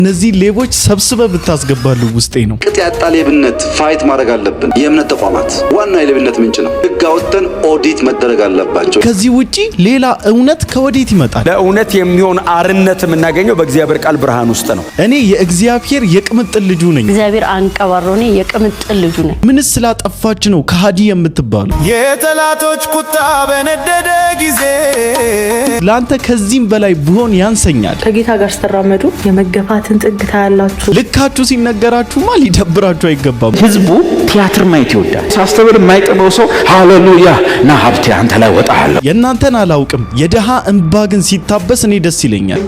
እነዚህ ሌቦች ሰብስበ ብታስገባሉ ውስጤ ነው። ቅጥ ያጣ ሌብነት ፋይት ማድረግ አለብን። የእምነት ተቋማት ዋና የሌብነት ምንጭ ነው። ህግ አውጥተን ኦዲት መደረግ አለባቸው። ከዚህ ውጪ ሌላ እውነት ከወዴት ይመጣል? ለእውነት የሚሆን አርነት የምናገኘው በእግዚአብሔር ቃል ብርሃን ውስጥ ነው። እኔ የእግዚአብሔር የቅምጥል ልጁ ነኝ። እግዚአብሔር አንቀባሮኔ የቅምጥል ልጁ ነኝ። ምን ስላጠፋች ነው ከሃዲ የምትባሉ? የጠላቶች ቁጣ በነደደ ጊዜ ላንተ ከዚህም በላይ ቢሆን ያንሰኛል። ከጌታ ጋር ስትራመዱ የመገፋትን ጥግ ታያላችሁ። ልካችሁ ሲነገራችሁማ ሊደብራችሁ አይገባም። ህዝቡ ቲያትር ማየት ይወዳል። ሳስተምር የማይጠበው ሰው ሃሌሉያ ና ሀብቴ አንተ ላይ ወጣለሁ። የእናንተን አላውቅም። የደሃ እንባ ግን ሲታበስ እኔ ደስ ይለኛል።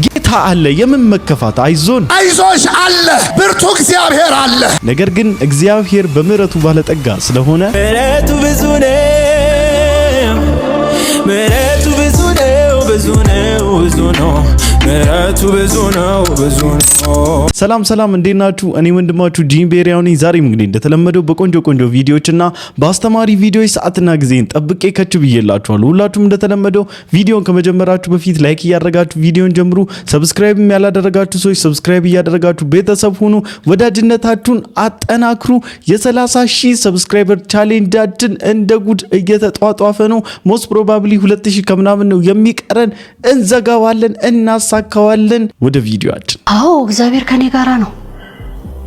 ጌታ አለ። የምን መከፋት? አይዞን አይዞሽ አለ። ብርቱ እግዚአብሔር አለ። ነገር ግን እግዚአብሔር በምህረቱ ባለጠጋ ስለሆነ ምህረቱ ብዙ ነው። ምህረቱ ብዙ ነው። ብዙ ነው። ብዙ ነው። ምህረቱ ብዙ ነው። ብዙ ነው። ሰላም እንዴት ናችሁ? እኔ ወንድማችሁ ጂም ቤሪያው ነኝ። ዛሬም እንግዲህ እንደተለመደው በቆንጆ ቪዲዮዎችና በአስተማሪ ቪዲዮዎች ሰዓትና ጊዜን ጠብቄ ከች ብዬላችኋለሁ። ሁላችሁም እንደተለመደው ቪዲዮን ከመጀመራችሁ በፊት ላይክ እያደረጋችሁ ቪዲዮን ጀምሩ። ሰብስክራይብ ያላደረጋችሁ ሰዎች ሰብስክራይብ እያደረጋችሁ ቤተሰብ ሁኑ። ወዳጅነታችሁን አጠናክሩ። የ30,000 ሰብስክራይበር ቻሌንጃችን እንደ ጉድ እየተጧጧፈ ነው። ሞስት ፕሮባብሊ 2000 ከምናምን ነው የሚቀረን። እንዘጋዋለን፣ እናሳካዋለን። ወደ ቪዲዮአችን። አዎ እግዚአብሔር ከኔ ጋራ ነው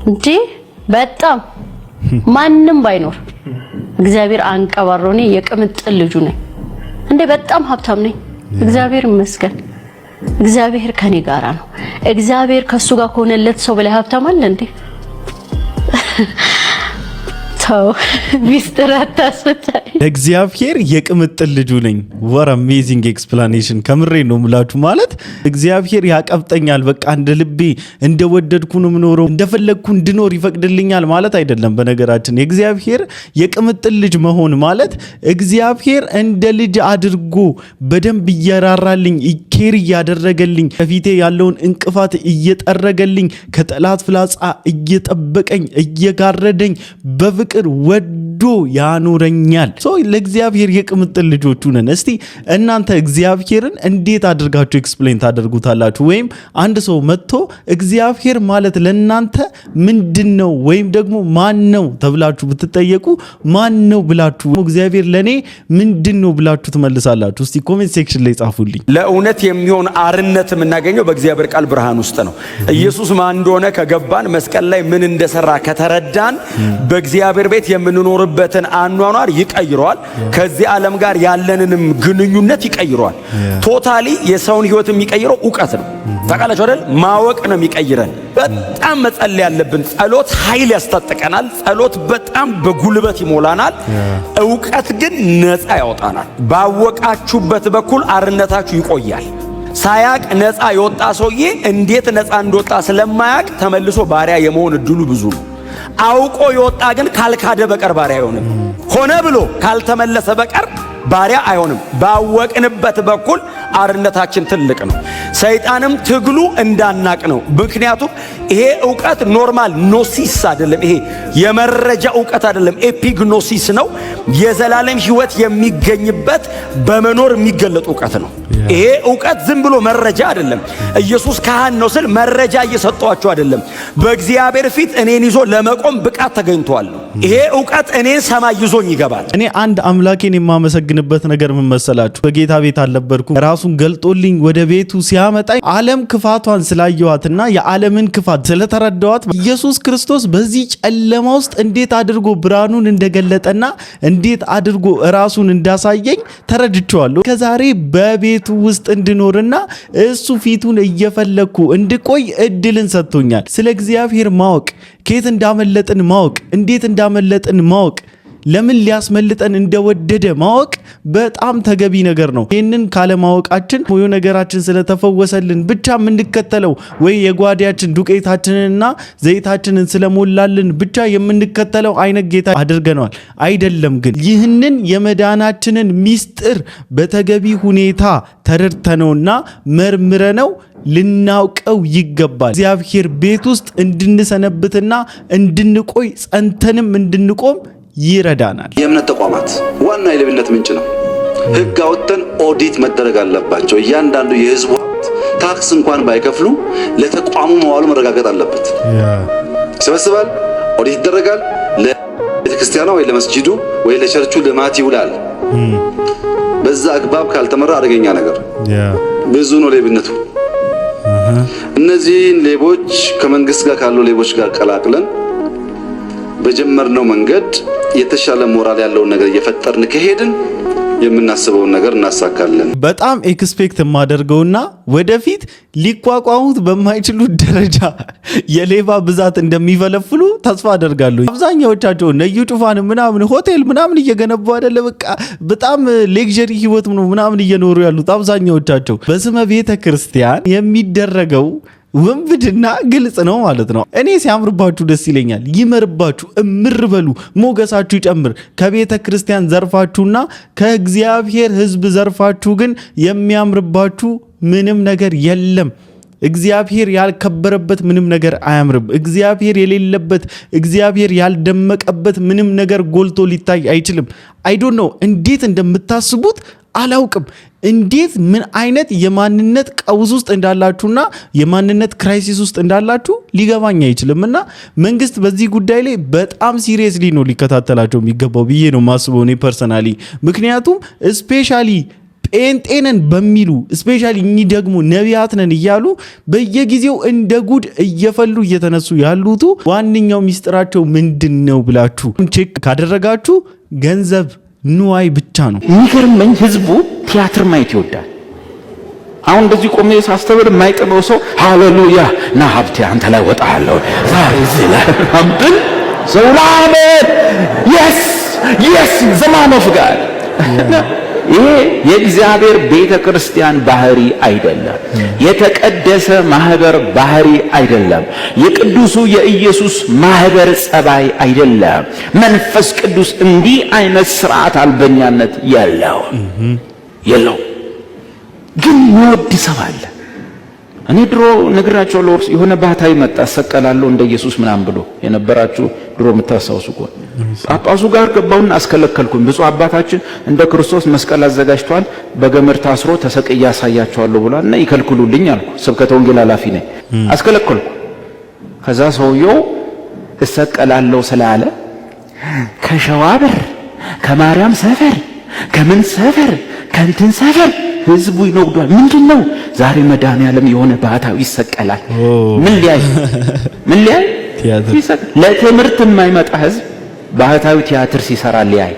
እንዴ! በጣም ማንንም ባይኖር እግዚአብሔር አንቀባሮኔ የቅምጥል ልጁ ነኝ እንዴ! በጣም ሀብታም ነኝ። እግዚአብሔር ይመስገን። እግዚአብሔር ከኔ ጋራ ነው። እግዚአብሔር ከሱ ጋር ከሆነለት ሰው በላይ ሀብታም አለ እንዴ? ሚስተር አታስፈታኝ። እግዚአብሔር የቅምጥል ልጁ ነኝ። what amazing explanation። ከምሬ ነው ምላችሁ። ማለት እግዚአብሔር ያቀብጠኛል፣ በቃ እንደ ልቤ እንደወደድኩ ነው ምኖረው፣ እንደፈለግኩ እንድኖር ይፈቅድልኛል ማለት አይደለም። በነገራችን የእግዚአብሔር የቅምጥል ልጅ መሆን ማለት እግዚአብሔር እንደ ልጅ አድርጎ በደንብ እየራራልኝ ኬር እያደረገልኝ ከፊቴ ያለውን እንቅፋት እየጠረገልኝ ከጠላት ፍላጻ እየጠበቀኝ እየጋረደኝ በፍቅር ወዶ ያኖረኛል። ለእግዚአብሔር የቅምጥል ልጆቹ ነን። እስቲ እናንተ እግዚአብሔርን እንዴት አድርጋችሁ ኤክስፕሌን ታደርጉታላችሁ? ወይም አንድ ሰው መጥቶ እግዚአብሔር ማለት ለእናንተ ምንድነው ወይም ደግሞ ማን ነው ተብላችሁ ብትጠየቁ ማን ነው ብላችሁ እግዚአብሔር ለኔ ምንድነው ብላችሁ ትመልሳላችሁ? እስቲ ኮሜንት ሴክሽን ላይ ጻፉልኝ። ለእውነት የሚሆን አርነት የምናገኘው በእግዚአብሔር ቃል ብርሃን ውስጥ ነው። ኢየሱስ ማን እንደሆነ ከገባን፣ መስቀል ላይ ምን እንደሰራ ከተረዳን በእግዚአብሔር ቤት የምንኖርበትን አኗኗር ይቀይረዋል። ከዚህ ዓለም ጋር ያለንንም ግንኙነት ይቀይረዋል። ቶታሊ የሰውን ህይወት የሚቀይረው ዕውቀት ነው። ታውቃላችሁ አይደል? ማወቅ ነው የሚቀይረን። በጣም መጸለይ ያለብን። ጸሎት ኃይል ያስታጥቀናል። ጸሎት በጣም በጉልበት ይሞላናል። ዕውቀት ግን ነፃ ያወጣናል። ባወቃችሁበት በኩል አርነታችሁ ይቆያል። ሳያቅ ነፃ የወጣ ሰውዬ እንዴት ነፃ እንደወጣ ስለማያቅ ተመልሶ ባሪያ የመሆን እድሉ ብዙ ነው። አውቆ የወጣ ግን ካልካደ በቀር ባሪያ አይሆንም። ሆነ ብሎ ካልተመለሰ በቀር ባሪያ አይሆንም። ባወቅንበት በኩል አርነታችን ትልቅ ነው። ሰይጣንም ትግሉ እንዳናቅ ነው። ምክንያቱም ይሄ ዕውቀት ኖርማል ኖሲስ አይደለም። ይሄ የመረጃ ዕውቀት አይደለም፣ ኤፒግኖሲስ ነው። የዘላለም ህይወት የሚገኝበት በመኖር የሚገለጥ ዕውቀት ነው። ይሄ ዕውቀት ዝም ብሎ መረጃ አይደለም። ኢየሱስ ካህን ነው ስል መረጃ እየሰጧችሁ አይደለም። በእግዚአብሔር ፊት እኔን ይዞ ለመቆም ብቃት ተገኝቷል። ይሄ ዕውቀት እኔን ሰማይ ይዞኝ ይገባል። እኔ አንድ አምላኬን የማመሰግንበት ነገር ምን መሰላችሁ? በጌታ ቤት አልነበርኩም። ራሱን ገልጦልኝ ወደ ቤቱ ሲያመጣኝ ዓለም ክፋቷን ስላየዋትና የዓለምን ክፋት ስለተረዳዋት ኢየሱስ ክርስቶስ በዚህ ጨለማ ውስጥ እንዴት አድርጎ ብርሃኑን እንደገለጠና እንዴት አድርጎ ራሱን እንዳሳየኝ ተረድቼዋለሁ። ከዛሬ በቤቱ ውስጥ እንድኖርና እሱ ፊቱን እየፈለኩ እንድቆይ እድልን ሰጥቶኛል። ስለ እግዚአብሔር ማወቅ፣ ከየት እንዳመለጥን ማወቅ፣ እንዴት እንዳመለጥን ማወቅ፣ ለምን ሊያስመልጠን እንደወደደ ማወቅ በጣም ተገቢ ነገር ነው። ይህንን ካለማወቃችን ወይ ነገራችን ስለተፈወሰልን ብቻ የምንከተለው ወይ የጓዳችን ዱቄታችንንና ዘይታችንን ስለሞላልን ብቻ የምንከተለው አይነት ጌታ አድርገናል። አይደለም። ግን ይህንን የመዳናችንን ሚስጥር በተገቢ ሁኔታ ተረድተነውና መርምረነው ልናውቀው ይገባል። እግዚአብሔር ቤት ውስጥ እንድንሰነብትና እንድንቆይ ጸንተንም እንድንቆም ይረዳናል። የእምነት ተቋማት ዋና የሌብነት ምንጭ ነው። ህግ አውጥተን ኦዲት መደረግ አለባቸው። እያንዳንዱ የህዝቡ ሀብት ታክስ እንኳን ባይከፍሉ ለተቋሙ መዋሉ መረጋገጥ አለበት። ይሰበስባል፣ ኦዲት ይደረጋል። ለቤተክርስቲያኗ ወይ ለመስጂዱ ወይ ለቸርቹ ልማት ይውላል። በዛ አግባብ ካልተመራ አደገኛ ነገር ብዙ ነው ሌብነቱ። እነዚህን ሌቦች ከመንግስት ጋር ካሉ ሌቦች ጋር ቀላቅለን በጀመርነው መንገድ የተሻለ ሞራል ያለውን ነገር እየፈጠርን ከሄድን የምናስበውን ነገር እናሳካለን። በጣም ኤክስፔክት የማደርገውና ወደፊት ሊቋቋሙት በማይችሉት ደረጃ የሌባ ብዛት እንደሚፈለፍሉ ተስፋ አደርጋለሁ። አብዛኛዎቻቸው ነዩ ጩፋን ምናምን ሆቴል ምናምን እየገነቡ አይደለ፣ በቃ በጣም ሌክዠሪ ህይወት ምናምን እየኖሩ ያሉት አብዛኛዎቻቸው። በስመ ቤተ ክርስቲያን የሚደረገው ወንብድና ግልጽ ነው ማለት ነው። እኔ ሲያምርባችሁ ደስ ይለኛል። ይመርባችሁ፣ እምር በሉ፣ ሞገሳችሁ ይጨምር። ከቤተ ክርስቲያን ዘርፋችሁና ከእግዚአብሔር ሕዝብ ዘርፋችሁ ግን የሚያምርባችሁ ምንም ነገር የለም። እግዚአብሔር ያልከበረበት ምንም ነገር አያምርም። እግዚአብሔር የሌለበት፣ እግዚአብሔር ያልደመቀበት ምንም ነገር ጎልቶ ሊታይ አይችልም። አይ ዶንት ኖ እንዴት እንደምታስቡት አላውቅም። እንዴት ምን አይነት የማንነት ቀውስ ውስጥ እንዳላችሁና የማንነት ክራይሲስ ውስጥ እንዳላችሁ ሊገባኝ አይችልም። እና መንግስት በዚህ ጉዳይ ላይ በጣም ሲሪየስሊ ነው ሊከታተላቸው የሚገባው ብዬ ነው ማስበው እኔ ፐርሰናሊ። ምክንያቱም ስፔሻሊ ጴንጤነን በሚሉ ስፔሻሊ እኚህ ደግሞ ነቢያት ነን እያሉ በየጊዜው እንደ ጉድ እየፈሉ እየተነሱ ያሉት ዋነኛው ሚስጥራቸው ምንድን ነው ብላችሁ ቼክ ካደረጋችሁ ገንዘብ ንዋይ ብቻ ነው። የሚገርመኝ ህዝቡ ቲያትር ማየት ይወዳል። አሁን እንደዚህ ቆሜ ሳስተምር የማይጥመው ሰው ሃሌሉያ ና ሀብቴ አንተ ላይ ወጣለሁ ዛሬ ዝላ አምጥን ሰውላም yes yes ዘማን ኦፍ ጋድ ይሄ የእግዚአብሔር ቤተ ክርስቲያን ባህሪ አይደለም። የተቀደሰ ማህበር ባህሪ አይደለም። የቅዱሱ የኢየሱስ ማህበር ጸባይ አይደለም። መንፈስ ቅዱስ እንዲህ አይነት ስርዓት አልበኛነት የለው ግን ወድ ሰባለ እኔ ድሮ ነግራቸው ለወርስ የሆነ ባህታዊ መጣ ሰቀላለሁ እንደ ኢየሱስ ምናምን ብሎ የነበራችሁ ድሮ የምታሳውሱ ቆን ጳጳሱ ጋር ገባውና አስከለከልኩኝ። ብፁዕ አባታችን እንደ ክርስቶስ መስቀል አዘጋጅቷል፣ በገመድ ታስሮ ተሰቅያ ያሳያቸዋለሁ ብሏልና ይከልክሉልኝ አልኩ። ስብከተ ወንጌል ኃላፊ ነኝ። አስከለከልኩ። ከዛ ሰውየው እሰቀላለሁ ስላለ ከሸዋብር ከማርያም ሰፈር ከምን ሰፈር ከንትን ሰፈር ህዝቡ ይነግዷል። ምንድነው ዛሬ መድኃኔዓለም የሆነ ባህታዊ ይሰቀላል? ምን ሊያይ ለትምህርት የማይመጣ ህዝብ ባህታዊ ቲያትር ሲሰራ ሊያይ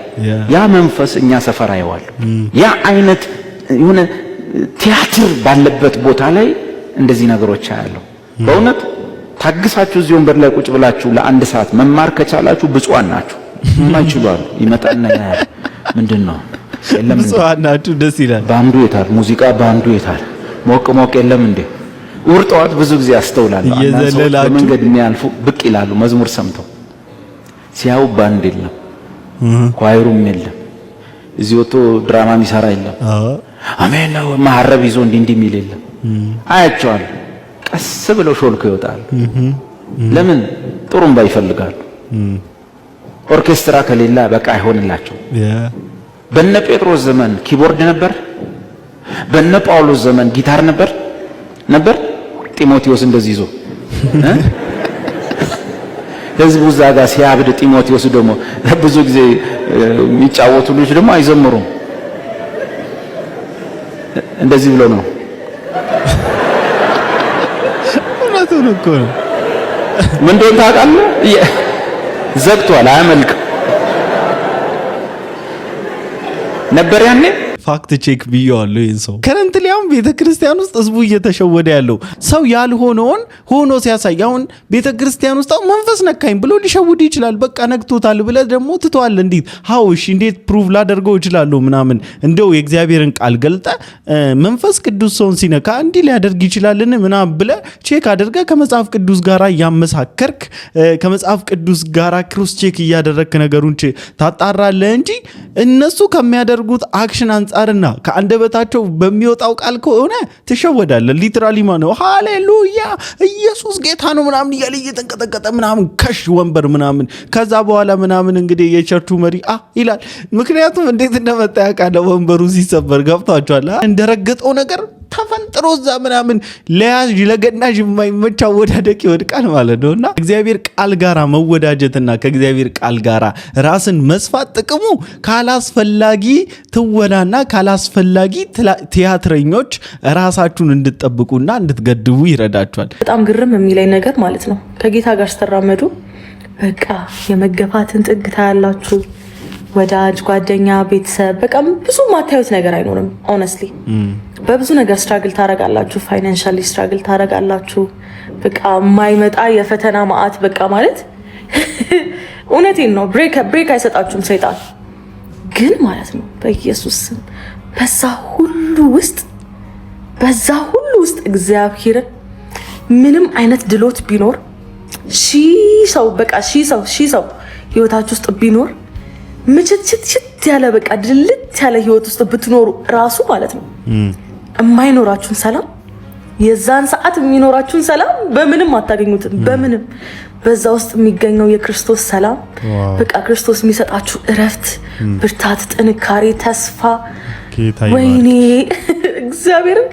ያ መንፈስ እኛ ሰፈር አይዋል። ያ አይነት የሆነ ቲያትር ባለበት ቦታ ላይ እንደዚህ ነገሮች አያለው። በእውነት ታግሳችሁ እዚህ ወንበር ላይ ቁጭ ብላችሁ ለአንድ ሰዓት መማር ከቻላችሁ ብፁዓን ናችሁ። የማይችሉ አሉ። ይመጣና ያያል። ምንድነው የለም ብፁዓናችሁ ደስ ይላል። ባንዱ የታል? ሙዚቃ ባንዱ የታል? ሞቅ የለም እንዴ? ውርጧት ብዙ ጊዜ አስተውላለሁ። እየዘለላችሁ መንገድ የሚያልፉ ብቅ ይላሉ። መዝሙር ሰምተው ሲያው ባንድ የለም፣ ኳይሩም የለም፣ እዚህ ወጥቶ ድራማ የሚሰራ የለም። አሜን ነው ማሐረብ ይዞ እንዲህ የሚል የለም። አያቸዋል። ቀስ ብለው ሾልከው ይወጣሉ። ለምን? ጥሩምባ ይፈልጋሉ። ኦርኬስትራ ከሌላ በቃ አይሆንላቸው። በነ ጴጥሮስ ዘመን ኪቦርድ ነበር። በነ ጳውሎስ ዘመን ጊታር ነበር። ጢሞቴዎስ እንደዚህ ይዞ ህዝቡ ዛጋ ሲያብድ፣ ጢሞቴዎስ ደግሞ ብዙ ጊዜ የሚጫወቱ ልጆች ደግሞ አይዘምሩም። እንደዚህ ብሎ ነው። እውነቱን እኮ ነው። ምን እንደሆነ ታውቃለህ? ዘግቷል፣ አያመልክም ነበር ያኔ። ፋክት ቼክ ብየዋለሁ። ይህን ሰው ከረንትሊ አሁን ቤተክርስቲያን ውስጥ ህዝቡ እየተሸወደ ያለው ሰው ያልሆነውን ሆኖ ሲያሳይ፣ አሁን ቤተክርስቲያን ውስጥ መንፈስ ነካኝ ብሎ ሊሸውድ ይችላል። በቃ ነክቶታል ብለህ ደግሞ ትተዋል። እንዴት ሀውሽ እንዴት ፕሩቭ ላደርገው እችላለሁ ምናምን። እንደው የእግዚአብሔርን ቃል ገልጠ መንፈስ ቅዱስ ሰውን ሲነካ እንዲህ ሊያደርግ ይችላልን ምናምን ብለህ ቼክ አድርገህ ከመጽሐፍ ቅዱስ ጋር እያመሳከርክ ከመጽሐፍ ቅዱስ ጋር ክሮስ ቼክ እያደረግክ ነገሩን ታጣራለህ እንጂ እነሱ ከሚያደርጉት አክሽን አንጻርና ከአንደበታቸው በሚወጣው ቃል ከሆነ ትሸወዳለህ። ሊትራሊ ማለት ነው ሃሌሉያ ኢየሱስ ጌታ ነው ምናምን እያለ እየተንቀጠቀጠ ምናምን ከሽ ወንበር ምናምን ከዛ በኋላ ምናምን እንግዲህ የቸርቹ መሪ ይላል። ምክንያቱም እንዴት እንደመጣ ያውቃል። ወንበሩ ሲሰበር ገብቷቸዋል። እንደረገጠው ነገር ተፈንጥሮ እዛ ምናምን ለያዥ ለገናዥ የማይመች አወዳደቅ ይወድቃል ማለት ነው። እና እግዚአብሔር ቃል ጋራ መወዳጀትና ከእግዚአብሔር ቃል ጋራ ራስን መስፋት ጥቅሙ ካላስፈላጊ ትወናና ካላስፈላጊ ቲያትረኞች ራሳችሁን እንድትጠብቁና እንድትገድቡ ይረዳችኋል። በጣም ግርም የሚለኝ ነገር ማለት ነው ከጌታ ጋር ስትራመዱ በቃ የመገፋትን ጥግ ታያላችሁ። ወዳጅ፣ ጓደኛ፣ ቤተሰብ በቃ ብዙ ማታዩት ነገር አይኖርም። ኦነስትሊ በብዙ ነገር ስትራግል ታረጋላችሁ። ፋይናንሻሊ ስትራግል ታረጋላችሁ። በቃ የማይመጣ የፈተና ማዕት በቃ ማለት እውነቴን ነው። ብሬክ አይሰጣችሁም ሰይጣን። ግን ማለት ነው በኢየሱስ ስም በዛ ሁሉ ውስጥ እግዚአብሔርን ምንም አይነት ድሎት ቢኖር ሺህ ሰው ህይወታችሁ ውስጥ ቢኖር ምችት ያለ በቃ ድልት ያለ ህይወት ውስጥ ብትኖሩ ራሱ ማለት ነው የማይኖራችሁን ሰላም የዛን ሰዓት የሚኖራችሁን ሰላም በምንም አታገኙትም። በምንም በዛ ውስጥ የሚገኘው የክርስቶስ ሰላም በቃ ክርስቶስ የሚሰጣችሁ እረፍት፣ ብርታት፣ ጥንካሬ፣ ተስፋ ወይኔ እግዚአብሔርን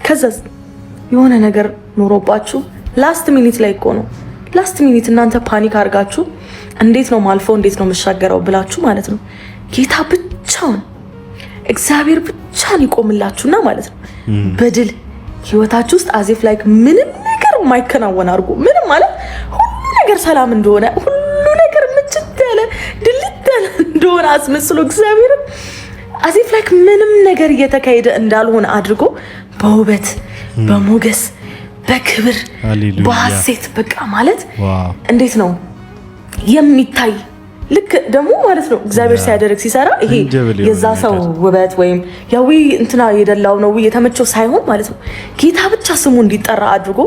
ከዛዝ የሆነ ነገር ኖሮባችሁ ላስት ሚኒት ላይ እኮ ነው ላስት ሚኒት እናንተ ፓኒክ አድርጋችሁ እንዴት ነው ማልፈው እንዴት ነው መሻገረው ብላችሁ ማለት ነው ጌታ ብቻውን እግዚአብሔር ብቻን ይቆምላችሁና ማለት ነው በድል ህይወታችሁ ውስጥ አዚፍ ላይክ ምንም ነገር የማይከናወን አድርጎ ምንም ማለት ሁሉ ነገር ሰላም እንደሆነ ሁሉ ነገር ምችት ያለ ድልት ያለ እንደሆነ አስመስሎ እግዚአብሔር አዚፍ ላይክ ምንም ነገር እየተካሄደ እንዳልሆነ አድርጎ በውበት በሞገስ በክብር በሐሴት በቃ ማለት እንዴት ነው የሚታይ ልክ ደግሞ ማለት ነው እግዚአብሔር ሲያደርግ ሲሰራ ይሄ የዛ ሰው ውበት ወይም ያው እንትና የደላው ነው የተመቸው ሳይሆን ማለት ነው ጌታ ብቻ ስሙ እንዲጠራ አድርጎ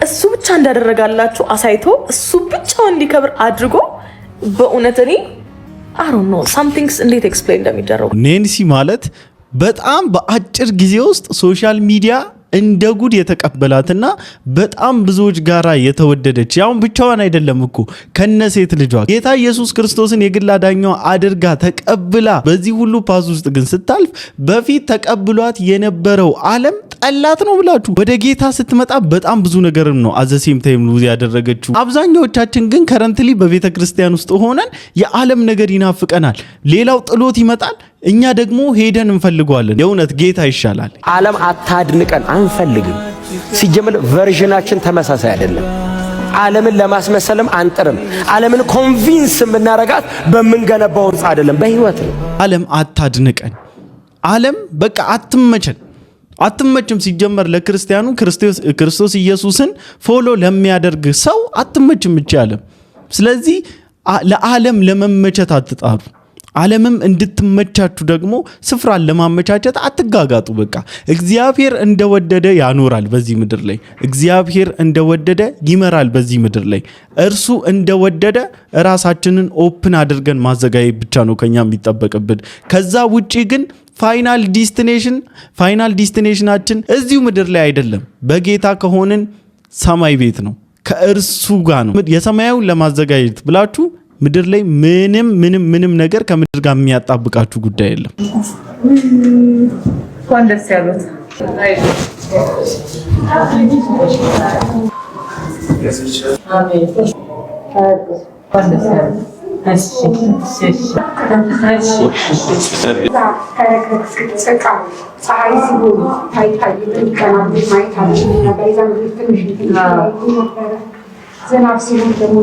እሱ ብቻ እንዳደረጋላችሁ አሳይቶ እሱ ብቻ እንዲከብር አድርጎ በእውነት እኔ I don't know something's እንዴት ኤክስፕሌን እንደሚደረጉ ኔንሲ ማለት በጣም በአጭር ጊዜ ውስጥ ሶሻል ሚዲያ እንደ ጉድ የተቀበላትና በጣም ብዙዎች ጋራ የተወደደች ያውን ብቻዋን አይደለም እኮ ከነሴት ልጇ ጌታ ኢየሱስ ክርስቶስን የግል አዳኛው አድርጋ ተቀብላ በዚህ ሁሉ ፓስ ውስጥ ግን ስታልፍ በፊት ተቀብሏት የነበረው ዓለም ጠላት ነው ብላችሁ ወደ ጌታ ስትመጣ በጣም ብዙ ነገርም ነው አዘሴም ታይም ሉዝ ያደረገችው። አብዛኛዎቻችን ግን ከረንትሊ በቤተ ክርስቲያን ውስጥ ሆነን የዓለም ነገር ይናፍቀናል። ሌላው ጥሎት ይመጣል፣ እኛ ደግሞ ሄደን እንፈልገዋለን። የእውነት ጌታ ይሻላል። ዓለም አታድንቀን አንፈልግም። ሲጀምር ቨርዥናችን ተመሳሳይ አይደለም። ዓለምን ለማስመሰልም አንጥርም። ዓለምን ኮንቪንስ የምናረጋት በምንገነባው ህንጻ አይደለም፣ በህይወት ነው። ዓለም አታድንቀን። ዓለም በቃ አትመችም። ሲጀመር ለክርስቲያኑ ክርስቶስ ኢየሱስን ፎሎ ለሚያደርግ ሰው አትመችም እቺ ዓለም። ስለዚህ ለዓለም ለመመቸት አትጣሩ። ዓለምም እንድትመቻችሁ ደግሞ ስፍራን ለማመቻቸት አትጋጋጡ። በቃ እግዚአብሔር እንደወደደ ያኖራል በዚህ ምድር ላይ። እግዚአብሔር እንደወደደ ይመራል በዚህ ምድር ላይ። እርሱ እንደወደደ ራሳችንን ኦፕን አድርገን ማዘጋጀት ብቻ ነው ከኛ የሚጠበቅብን። ከዛ ውጪ ግን ፋይናል ዲስቲኔሽናችን እዚሁ ምድር ላይ አይደለም። በጌታ ከሆንን ሰማይ ቤት ነው፣ ከእርሱ ጋር ነው። የሰማያዊውን ለማዘጋጀት ብላችሁ ምድር ላይ ምንም ነገር ከምድር ጋር የሚያጣብቃችሁ ጉዳይ የለም። ወንደስ ያሉት ዝናብ ሲሆን ደግሞ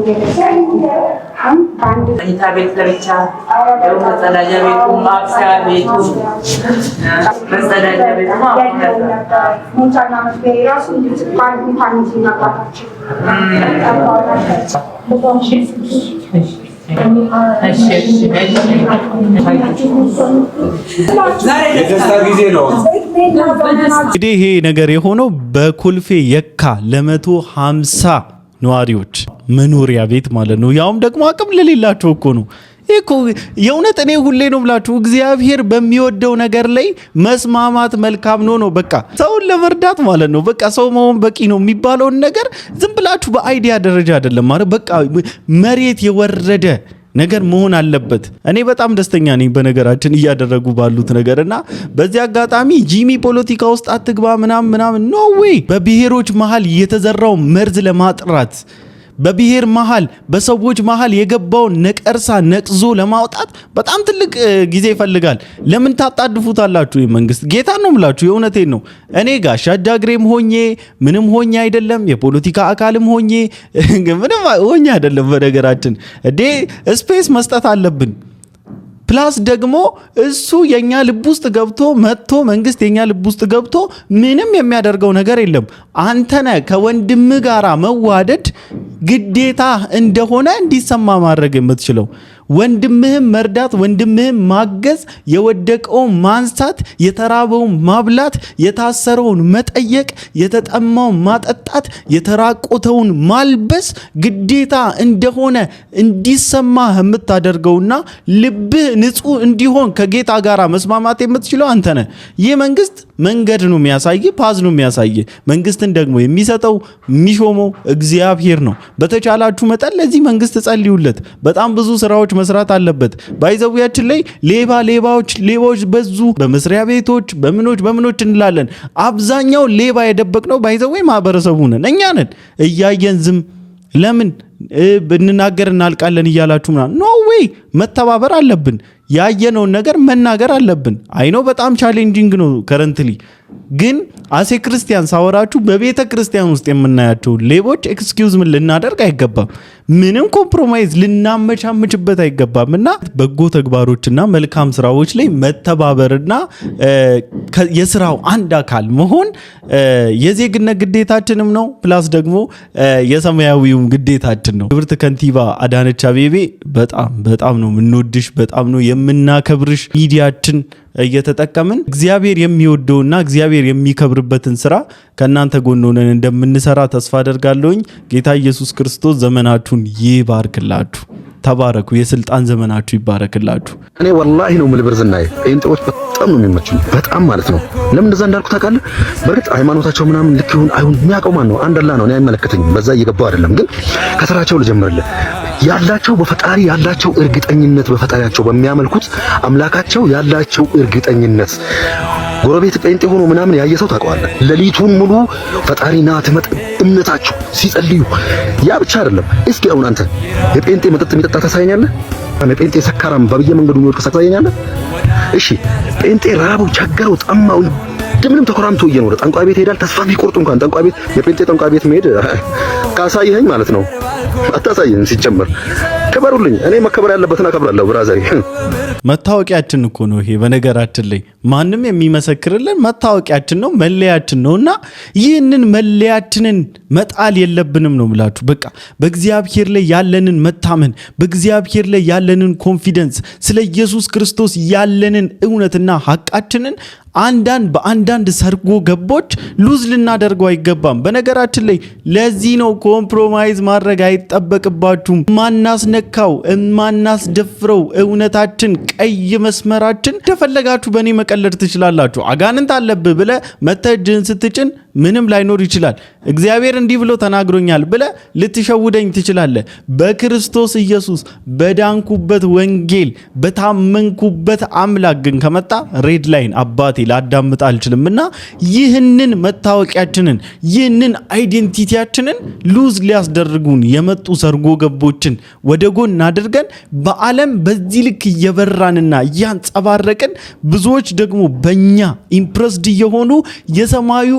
መኝታ ቤት ለብቻ መጸዳጃ ቤቱ ማብሰያ ቤቱ መጸዳጃ ቤቱ ሞቻና መግቢያ የራሱ ባንክ እንኳን ሲናባታቸው የደስታ ጊዜ ነው። እንግዲህ ይሄ ነገር የሆነው በኮልፌ የካ ለ150 ነዋሪዎች መኖሪያ ቤት ማለት ነው። ያውም ደግሞ አቅም ለሌላቸው እኮ ነው። እኮ የእውነት እኔ ሁሌ ነው ብላችሁ እግዚአብሔር በሚወደው ነገር ላይ መስማማት መልካም ነው። በቃ ሰውን ለመርዳት ማለት ነው። በቃ ሰው መሆን በቂ ነው የሚባለውን ነገር ዝም ብላችሁ በአይዲያ ደረጃ አይደለም ማለት በቃ መሬት የወረደ ነገር መሆን አለበት። እኔ በጣም ደስተኛ ነኝ በነገራችን እያደረጉ ባሉት ነገርና በዚህ አጋጣሚ ጂሚ ፖለቲካ ውስጥ አትግባ ምናምን ኖ ዌይ። በብሔሮች መሃል የተዘራው መርዝ ለማጥራት በብሔር መሃል በሰዎች መሃል የገባውን ነቀርሳ ነቅዞ ለማውጣት በጣም ትልቅ ጊዜ ይፈልጋል። ለምን ታጣድፉታላችሁ? መንግስት ጌታ ነው ምላችሁ፣ የእውነቴን ነው። እኔ ጋር ሻጃግሬም ሆኜ ምንም ሆኜ አይደለም፣ የፖለቲካ አካልም ሆኜ ምንም ሆኜ አይደለም። በነገራችን ስፔስ መስጠት አለብን። ፕላስ ደግሞ እሱ የኛ ልብ ውስጥ ገብቶ መጥቶ መንግስት የኛ ልብ ውስጥ ገብቶ ምንም የሚያደርገው ነገር የለም። አንተነ ከወንድም ጋራ መዋደድ ግዴታ እንደሆነ እንዲሰማ ማድረግ የምትችለው ወንድምህም መርዳት፣ ወንድምህም ማገዝ፣ የወደቀውን ማንሳት፣ የተራበውን ማብላት፣ የታሰረውን መጠየቅ፣ የተጠማውን ማጠጣት፣ የተራቆተውን ማልበስ ግዴታ እንደሆነ እንዲሰማ የምታደርገውና ልብህ ንጹህ እንዲሆን ከጌታ ጋር መስማማት የምትችለው አንተ ነህ። ይህ መንግስት መንገድ ነው የሚያሳይ፣ ፓዝ ነው የሚያሳይ። መንግስትን ደግሞ የሚሰጠው የሚሾመው እግዚአብሔር ነው። በተቻላችሁ መጠን ለዚህ መንግስት ጸልዩለት። በጣም ብዙ ስራዎች መስራት አለበት። ባይዘውያችን ላይ ሌባዎች በዙ። በመስሪያ ቤቶች በምኖች እንላለን። አብዛኛው ሌባ የደበቅነው ባይዘው ማህበረሰቡ ነን፣ እኛ ነን። እያየን ዝም ለምን ብንናገር እናልቃለን እያላችሁ ምናምን ኖ ዌይ። መተባበር አለብን። ያየነውን ነገር መናገር አለብን። አይኖ በጣም ቻሌንጂንግ ነው ከረንትሊ፣ ግን አሴ ክርስቲያን ሳወራችሁ በቤተ ክርስቲያን ውስጥ የምናያቸው ሌቦች ኤክስኪውዝ ምን ልናደርግ አይገባም። ምንም ኮምፕሮማይዝ ልናመቻምችበት አይገባም። እና በጎ ተግባሮችና መልካም ስራዎች ላይ መተባበርና የስራው አንድ አካል መሆን የዜግነት ግዴታችንም ነው። ፕላስ ደግሞ የሰማያዊውም ግዴታችን ነው። ክብርት ከንቲባ አዳነች አቤቤ በጣም ነው የምንወድሽ፣ በጣም ነው የምናከብርሽ። ሚዲያችን እየተጠቀምን እግዚአብሔር የሚወደውና እግዚአብሔር የሚከብርበትን ስራ ከናንተ ጎን ሆነን እንደምንሰራ ተስፋ አደርጋለሁኝ። ጌታ ኢየሱስ ክርስቶስ ዘመናችሁን ይባርክላችሁ። ተባረኩ። የስልጣን ዘመናችሁ ይባረክላችሁ። እኔ ወላሂ ነው የምልህ ብርዝናዬ ጴንጤዎች በጣም ነው የሚመቹኝ፣ በጣም ማለት ነው። ለምን እንደዛ እንዳልኩ ታውቃለህ? በእርግጥ ሃይማኖታቸው ምናምን ልክ ይሁን አይሁን የሚያውቀው ማን ነው? አንድ አላህ ነው። እኔ አይመለከተኝም፣ በዛ እየገባው አይደለም። ግን ከስራቸው ልጀምርልህ። ያላቸው በፈጣሪ ያላቸው እርግጠኝነት፣ በፈጣሪያቸው በሚያመልኩት አምላካቸው ያላቸው እርግጠኝነት። ጎረቤት ጴንጤ ሆኖ ምናምን ያየ ሰው ታውቀዋለህ? ሌሊቱን ሙሉ ፈጣሪና ተመጥ እምነታቸው ሲጸልዩ። ያ ብቻ አይደለም። እስኪ አሁን አንተ የጴንጤ መጠጥ የሚጠጣ ታሳየኛለህ? የጴንጤ ሰካራም በብየ መንገዱ የሚወድቅ ታሳየኛለህ? እሺ ጴንጤ ራቡ ቸገረው ጠማው እንደምንም ተኮራምቶ እየኖረ ጠንቋይ ቤት ይሄዳል። ተስፋ ቢቆርጡ እንኳን ጠንቋይ ቤት የጴንጤ ጠንቋይ ቤት መሄድ ካሳየኸኝ ማለት ነው። አታሳየኝ። ሲጀመር ከበሩልኝ። እኔ መከበር ያለበትን አከብራለሁ ብራዘሪ። መታወቂያችን እኮ ነው ይሄ። በነገራችን ላይ ማንም የሚመሰክርልን መታወቂያችን ነው፣ መለያችን ነውና ይህንን መለያችንን መጣል የለብንም ነው ብላችሁ በቃ በእግዚአብሔር ላይ ያለንን መታመን፣ በእግዚአብሔር ላይ ያለንን ኮንፊደንስ፣ ስለ ኢየሱስ ክርስቶስ ያለንን እውነትና ሐቃችንን በአንዳንድ ሰርጎ ገቦች ሉዝ ልናደርገው አይገባም። በነገራችን ላይ ለዚህ ነው ኮምፕሮማይዝ ማድረግ አይጠበቅባችሁም። ማናስነካው ማናስደፍረው እውነታችን፣ ቀይ መስመራችን። እንደፈለጋችሁ በእኔ መቀለድ ትችላላችሁ። አጋንንት አለብህ ብለ መተጅህን ስትጭን ምንም ላይኖር ይችላል። እግዚአብሔር እንዲህ ብሎ ተናግሮኛል ብለ ልትሸውደኝ ትችላለህ። በክርስቶስ ኢየሱስ በዳንኩበት ወንጌል በታመንኩበት አምላክ ግን ከመጣ ሬድ ላይን አባቴ ላዳምጥ አልችልምና ይህንን መታወቂያችንን ይህንን አይዴንቲቲያችንን ሉዝ ሊያስደርጉን የመጡ ሰርጎ ገቦችን ወደ ጎን አድርገን በዓለም በዚህ ልክ እየበራንና እያንጸባረቅን ብዙዎች ደግሞ በእኛ ኢምፕረስድ እየሆኑ የሰማዩ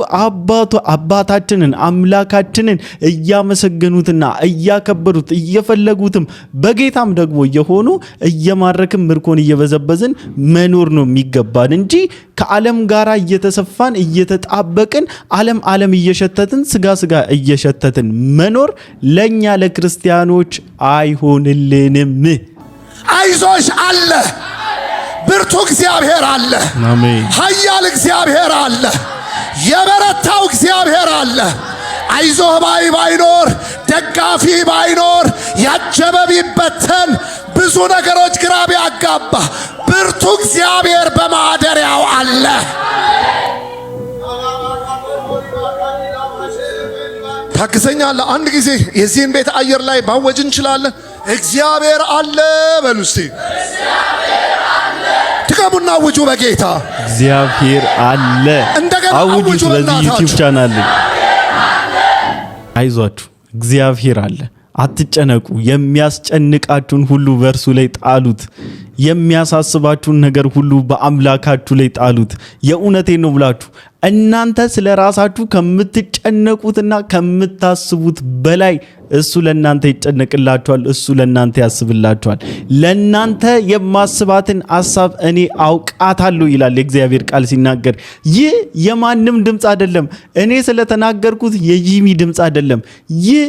አባታችንን አምላካችንን እያመሰገኑትና እያከበሩት እየፈለጉትም በጌታም ደግሞ እየሆኑ እየማረክን ምርኮን እየበዘበዝን መኖር ነው የሚገባን እንጂ ከዓለም ጋር እየተሰፋን እየተጣበቅን ዓለም እየሸተትን ስጋ እየሸተትን መኖር ለኛ ለክርስቲያኖች አይሆንልንም። አይዞሽ አለ፣ ብርቱ እግዚአብሔር አለ፣ አሜን። ኃያል እግዚአብሔር አለ፣ የበረታው እግዚአብሔር አለ። አይዞህ ባይኖር፣ ደጋፊ ባይኖር፣ ያጀበ ቢበተን ብዙ ነገሮች ግራ ቢያጋባ ብርቱ እግዚአብሔር በማደሪያው አለ። ታግዘኛለህ። አንድ ጊዜ የዚህን ቤት አየር ላይ ማወጅ እንችላለን። እግዚአብሔር አለ በሉ እስቲ። ድገሙና አውጁ በጌታ እግዚአብሔር አለ። እንደገና አውጁ አውጁ በዚህ ዩቲዩብ በእናታችሁ። ቻናል። አይዟችሁ እግዚአብሔር አለ። አትጨነቁ። የሚያስጨንቃችሁን ሁሉ በእርሱ ላይ ጣሉት። የሚያሳስባችሁን ነገር ሁሉ በአምላካችሁ ላይ ጣሉት። የእውነቴን ነው ብላችሁ እናንተ ስለ ራሳችሁ ከምትጨነቁትና ከምታስቡት በላይ እሱ ለእናንተ ይጨነቅላችኋል። እሱ ለእናንተ ያስብላችኋል። ለእናንተ የማስባትን ሐሳብ እኔ አውቃታለሁ ይላል የእግዚአብሔር ቃል ሲናገር። ይህ የማንም ድምፅ አይደለም። እኔ ስለተናገርኩት የጂሚ ድምፅ አይደለም። ይህ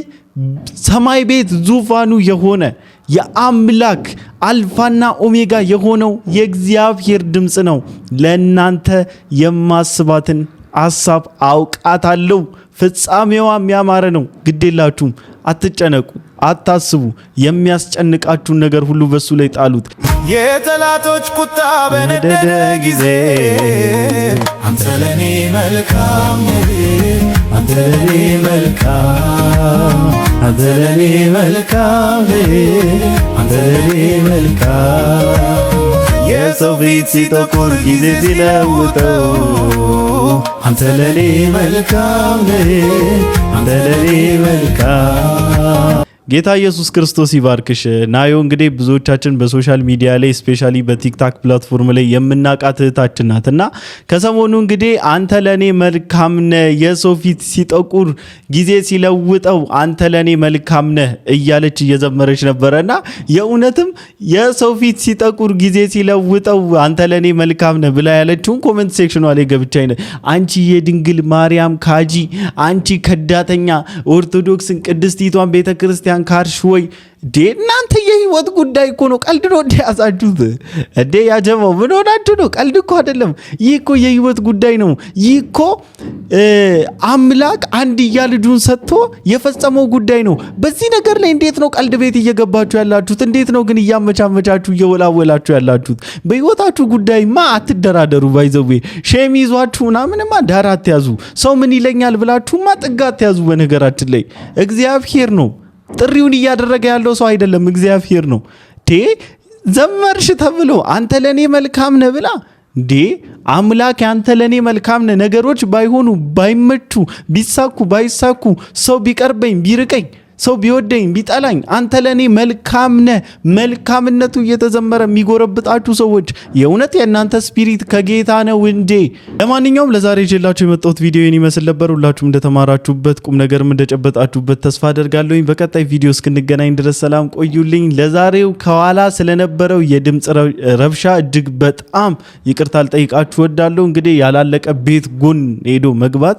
ሰማይ ቤት ዙፋኑ የሆነ የአምላክ አልፋና ኦሜጋ የሆነው የእግዚአብሔር ድምፅ ነው። ለእናንተ የማስባትን ሐሳብ አውቃታለሁ፣ ፍጻሜዋም ያማረ ነው። ግዴላችሁም፣ አትጨነቁ፣ አታስቡ። የሚያስጨንቃችሁን ነገር ሁሉ በሱ ላይ ጣሉት። የጠላቶች ቁጣ በነደደ ጊዜ አንተ ለኔ መልካም ነህ፣ አንተ ለኔ መልካም፣ አንተ ለኔ መልካም ነህ፣ አንተ ለኔ መልካም። የሰው ፊት ሲጠቁር ጊዜ ሲለውጠው አንተ ለኔ መልካም ነህ፣ አንተ ለኔ መልካም። ጌታ ኢየሱስ ክርስቶስ ይባርክሽ። ናዮ እንግዲህ ብዙዎቻችን በሶሻል ሚዲያ ላይ ስፔሻሊ በቲክታክ ፕላትፎርም ላይ የምናቃት እህታችን ናትና ከሰሞኑ እንግዲህ አንተ ለኔ መልካም ነህ፣ የሰው ፊት ሲጠቁር ጊዜ ሲለውጠው አንተ ለኔ መልካም ነህ እያለች እየዘመረች ነበረና የእውነትም የሰው ፊት ሲጠቁር ጊዜ ሲለውጠው አንተ ለኔ መልካም ነህ ብላ ያለችውን ኮሜንት ሴክሽኗ ላይ ገብቻ አንቺ የድንግል ማርያም ካጂ፣ አንቺ ከዳተኛ ኦርቶዶክስን ቅድስቲቷን ቤተክርስቲያን ካርሽ ወይ እናንተ የህይወት ጉዳይ እኮ ነው። ቀልድ ነው ያዛችሁት እንዴ? ያጀማው ምን ሆናችሁ ነው? ቀልድ እኮ አይደለም። ይህ እኮ የህይወት ጉዳይ ነው። ይህ እኮ አምላክ አንድያ ልጁን ሰጥቶ የፈጸመው ጉዳይ ነው። በዚህ ነገር ላይ እንዴት ነው ቀልድ ቤት እየገባችሁ ያላችሁት? እንዴት ነው ግን እያመቻመቻችሁ እየወላወላችሁ ያላችሁት? በህይወታችሁ ጉዳይማ አትደራደሩ። ባይዘዌ ሼም ይዟችሁ ምናምንማ ዳር አትያዙ። ሰው ምን ይለኛል ብላችሁማ ጥጋ አትያዙ። በነገራችን ላይ እግዚአብሔር ነው ጥሪውን እያደረገ ያለው፣ ሰው አይደለም፣ እግዚአብሔር ነው። ዘመርሽ ተብሎ አንተ ለኔ መልካም ነህ ብላ አምላክ አንተ ለኔ መልካም ነህ። ነገሮች ባይሆኑ ባይመቹ ቢሳኩ ባይሳኩ ሰው ቢቀርበኝ ቢርቀኝ ሰው ቢወደኝ ቢጠላኝ አንተ ለኔ መልካም ነህ። መልካምነቱ እየተዘመረ የሚጎረብጣችሁ ሰዎች የእውነት የእናንተ ስፒሪት ከጌታ ነው እንዴ? ለማንኛውም ለዛሬ ይዤላችሁ የመጣሁት ቪዲዮ ይመስል ነበር። ሁላችሁም እንደተማራችሁበት ቁም ነገርም እንደጨበጣችሁበት ተስፋ አደርጋለሁኝ። በቀጣይ ቪዲዮ እስክንገናኝ ድረስ ሰላም ቆዩልኝ። ለዛሬው ከኋላ ስለነበረው የድምጽ ረብሻ እጅግ በጣም ይቅርታ ልጠይቃችሁ ወዳለሁ። እንግዲህ ያላለቀ ቤት ጎን ሄዶ መግባት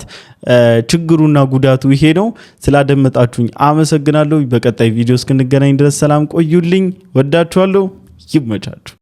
ችግሩና ጉዳቱ ይሄ ነው። ስላደመጣችሁኝ አመሰግናለሁ። በቀጣይ ቪዲዮ እስክንገናኝ ድረስ ሰላም ቆዩልኝ። ወዳችኋለሁ። ይመቻችሁ።